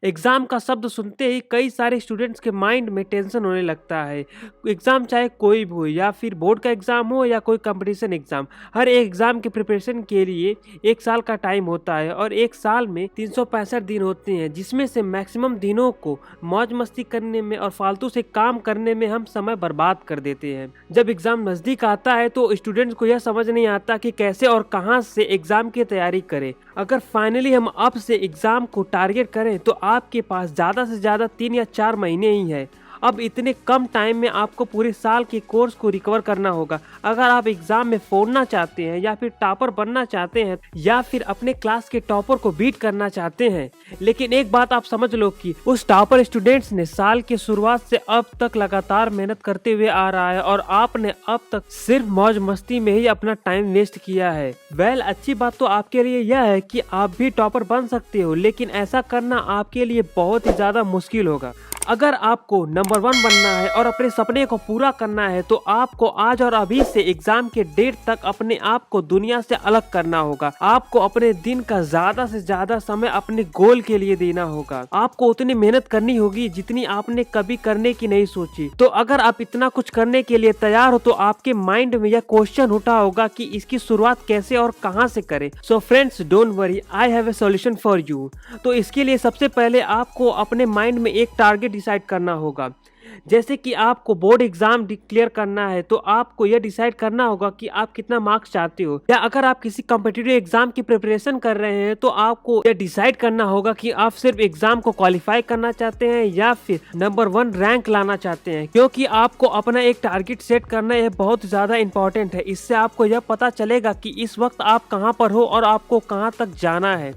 Exam का शब्द सुनते ही कई सारे स्टूडेंट्स के माइंड में टेंशन होने लगता है। एग्ज़ाम चाहे कोई भी हो या फिर बोर्ड का एग्ज़ाम हो या कोई कंपटीशन एग्ज़ाम, हर एक एग्ज़ाम के प्रिपरेशन के लिए 1 साल का टाइम होता है और 1 साल में 365 दिन होते हैं, जिसमें से मैक्सिमम दिनों को मौज-मस्ती करने में और फालतू से काम करने में हम समय बर्बाद कर देते हैं। जब एग्ज़ाम नज़दीक आता है तो स्टूडेंट्स को यह समझ नहीं आता कि कैसे और कहाँ से एग्ज़ाम की तैयारी करें। अगर फाइनली हम अब से एग्ज़ाम को टारगेट करें तो आपके पास ज़्यादा से ज़्यादा 3 या 4 महीने ही है। अब इतने कम टाइम में आपको पूरे साल के कोर्स को रिकवर करना होगा। अगर आप एग्ज़ाम में फोड़ना चाहते हैं या फिर टॉपर बनना चाहते हैं या फिर अपने क्लास के टॉपर को बीट करना चाहते हैं, लेकिन एक बात आप समझ लो कि उस टॉपर स्टूडेंट्स ने साल के शुरुआत से अब तक लगातार मेहनत करते हुए आ रहा है और आपने अब तक सिर्फ मौज मस्ती में ही अपना टाइम वेस्ट किया है। अच्छी बात तो आपके लिए यह है कि आप भी टॉपर बन सकते हो, लेकिन ऐसा करना आपके लिए बहुत ही ज्यादा मुश्किल होगा। अगर आपको नंबर 1 बनना है और अपने सपने को पूरा करना है तो आपको आज और अभी से एग्जाम के डेट तक अपने आप को दुनिया से अलग करना होगा। आपको अपने दिन का ज्यादा से ज्यादा समय अपने गोल के लिए देना होगा। आपको उतनी मेहनत करनी होगी जितनी आपने कभी करने की नहीं सोची। तो अगर आप इतना कुछ करने के लिए तैयार हो तो आपके माइंड में यह क्वेश्चन उठा होगा कि इसकी शुरुआत कैसे और कहां से करें। So friends, don't worry, I have a solution for you. तो इसके लिए सबसे पहले आपको अपने माइंड में एक टारगेट डिसाइड करना होगा। जैसे कि आपको बोर्ड एग्जाम डिक्लेयर करना है तो आपको यह डिसाइड करना होगा कि आप कितना मार्क्स चाहते हो, या अगर आप किसी कॉम्पिटिटिव एग्जाम की प्रिपरेशन कर रहे हैं तो आपको यह डिसाइड करना होगा कि आप सिर्फ एग्जाम को क्वालिफाई करना चाहते हैं या फिर नंबर 1 रैंक लाना चाहते हैं। क्योंकि आपको अपना एक टारगेट सेट करना यह बहुत ज्यादा इंपॉर्टेंट है। इससे आपको यह पता चलेगा कि इस वक्त आप कहां पर हो और आपको कहां तक जाना है।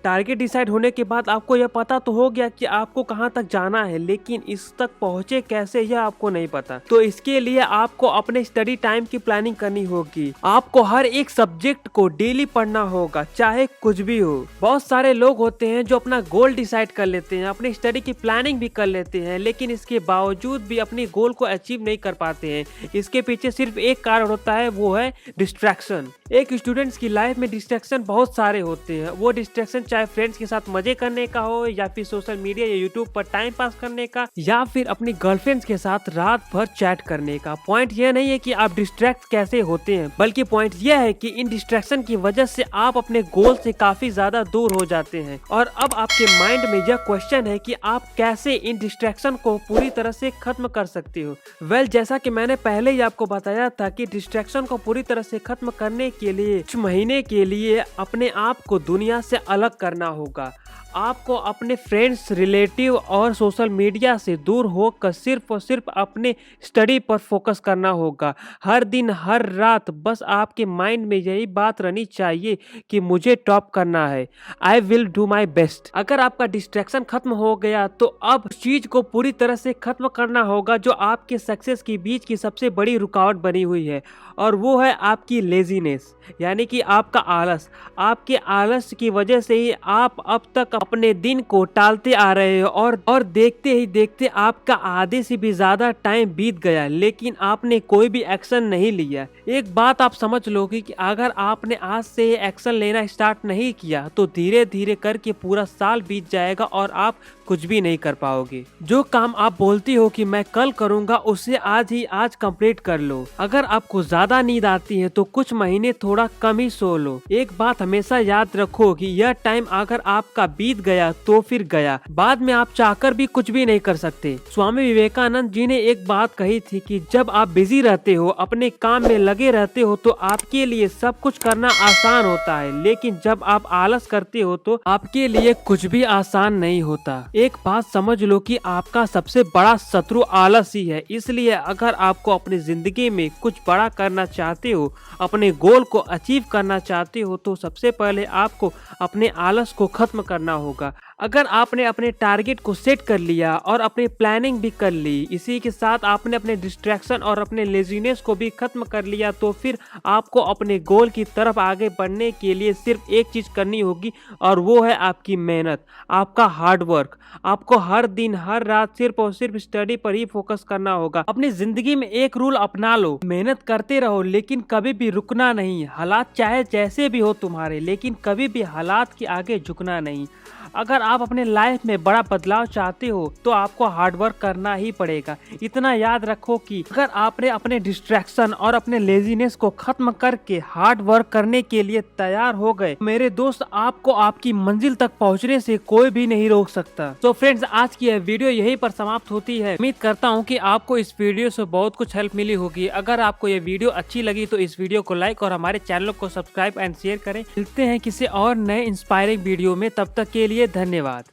टारगेट डिसाइड होने के बाद आपको यह पता तो हो गया कि आपको कहां तक जाना है, लेकिन इस तक पहुंचे कैसे यह आपको नहीं पता। तो इसके लिए आपको अपने स्टडी टाइम की प्लानिंग करनी होगी। आपको हर एक सब्जेक्ट को डेली पढ़ना होगा, चाहे कुछ भी हो। बहुत सारे लोग होते हैं जो अपना गोल डिसाइड कर लेते हैं, अपनी स्टडी की प्लानिंग भी कर लेते हैं, लेकिन इसके बावजूद भी अपने गोल को अचीव नहीं कर पाते हैं। इसके पीछे सिर्फ एक कारण होता है, वो है डिस्ट्रैक्शन। एक स्टूडेंट्स की लाइफ में डिस्ट्रैक्शन बहुत सारे होते हैं। वो डिस्ट्रैक्शन चाहे फ्रेंड्स के साथ मजे करने का हो, या फिर सोशल मीडिया या यूट्यूब पर टाइम पास करने का, या फिर अपनी गर्लफ्रेंड्स के साथ रात भर चैट करने का। पॉइंट यह नहीं है कि आप डिस्ट्रैक्ट कैसे होते हैं, बल्कि पॉइंट यह है कि इन डिस्ट्रैक्शन की वजह से आप अपने गोल से काफी ज्यादा दूर हो जाते हैं। और अब आपके माइंड में यह क्वेश्चन है कि आप कैसे इन डिस्ट्रैक्शन को पूरी तरह से खत्म कर सकते हो। जैसा कि मैंने पहले ही आपको बताया था कि डिस्ट्रैक्शन को पूरी तरह से खत्म करने के लिए कुछ महीने के लिए अपने आप को दुनिया से अलग करना होगा। आपको अपने फ्रेंड्स, रिलेटिव और सोशल मीडिया से दूर होकर सिर्फ और सिर्फ अपने स्टडी पर फोकस करना होगा। हर दिन हर रात बस आपके माइंड में यही बात रहनी चाहिए कि मुझे टॉप करना है, I will do my best. अगर आपका डिस्ट्रैक्शन खत्म हो गया तो अब उस चीज को पूरी तरह से खत्म करना होगा जो आपके सक्सेस के बीच की सबसे बड़ी रुकावट बनी हुई है, और वो है आपकी लेजीनेस, यानी कि आपका आलस। आपके आलस की वजह से ही आप अब तक अपने दिन को टालते आ रहे हो और देखते ही देखते आपका आधे से भी ज्यादा टाइम बीत गया, लेकिन आपने कोई भी एक्शन नहीं लिया। एक बात आप समझ लोगे कि अगर आपने आज से एक्शन लेना स्टार्ट नहीं किया तो धीरे धीरे करके पूरा साल बीत जाएगा और आप कुछ भी नहीं कर पाओगे। जो काम आप बोलती हो कि मैं कल करूंगा, उसे आज कंप्लीट कर लो। अगर आपको ज्यादा नींद आती है तो कुछ महीने थोड़ा कम ही सो लो। एक बात हमेशा याद रखो कि यह टाइम अगर आपका बीत गया तो फिर गया, बाद में आप चाहकर भी कुछ भी नहीं कर सकते। स्वामी विवेकानंद जी ने एक बात कही थी कि जब आप बिजी रहते हो, अपने काम में लगे रहते हो, तो आपके लिए सब कुछ करना आसान होता है, लेकिन जब आप आलस करते हो तो आपके लिए कुछ भी आसान नहीं होता। एक बात समझ लो कि आपका सबसे बड़ा शत्रु आलस ही है। इसलिए अगर आपको अपनी जिंदगी में कुछ बड़ा करना चाहते हो, अपने गोल को अचीव करना चाहते हो, तो सबसे पहले आपको अपने आलस को खत्म करना होगा। अगर आपने अपने टारगेट को सेट कर लिया और अपनी प्लानिंग भी कर ली, इसी के साथ आपने अपने डिस्ट्रैक्शन और अपने लेजीनेस को भी खत्म कर लिया, तो फिर आपको अपने गोल की तरफ आगे बढ़ने के लिए सिर्फ एक चीज करनी होगी, और वो है आपकी मेहनत, आपका हार्ड वर्क। आपको हर दिन हर रात सिर्फ और सिर्फ स्टडी पर ही फोकस करना होगा। अपनी जिंदगी में एक रूल अपना लो, मेहनत करते रहो लेकिन कभी भी रुकना नहीं। हालात चाहे जैसे भी हो तुम्हारे, लेकिन कभी भी हालात के आगे झुकना नहीं। अगर आप अपने लाइफ में बड़ा बदलाव चाहते हो तो आपको हार्ड वर्क करना ही पड़ेगा। इतना याद रखो कि अगर आपने अपने डिस्ट्रैक्शन और अपने लेजीनेस को खत्म करके हार्ड वर्क करने के लिए तैयार हो गए, मेरे दोस्त आपको आपकी मंजिल तक पहुंचने से कोई भी नहीं रोक सकता। तो फ्रेंड्स, आज की यह वीडियो यहीं पर समाप्त होती है। उम्मीद करता हूं कि आपको इस वीडियो से बहुत कुछ हेल्प मिली होगी। अगर आपको यह वीडियो अच्छी लगी तो इस वीडियो को लाइक और हमारे चैनल को सब्सक्राइब एंड शेयर करें। मिलते हैं किसी और नए इंस्पायरिंग वीडियो में, तब तक के लिए धन्यवाद।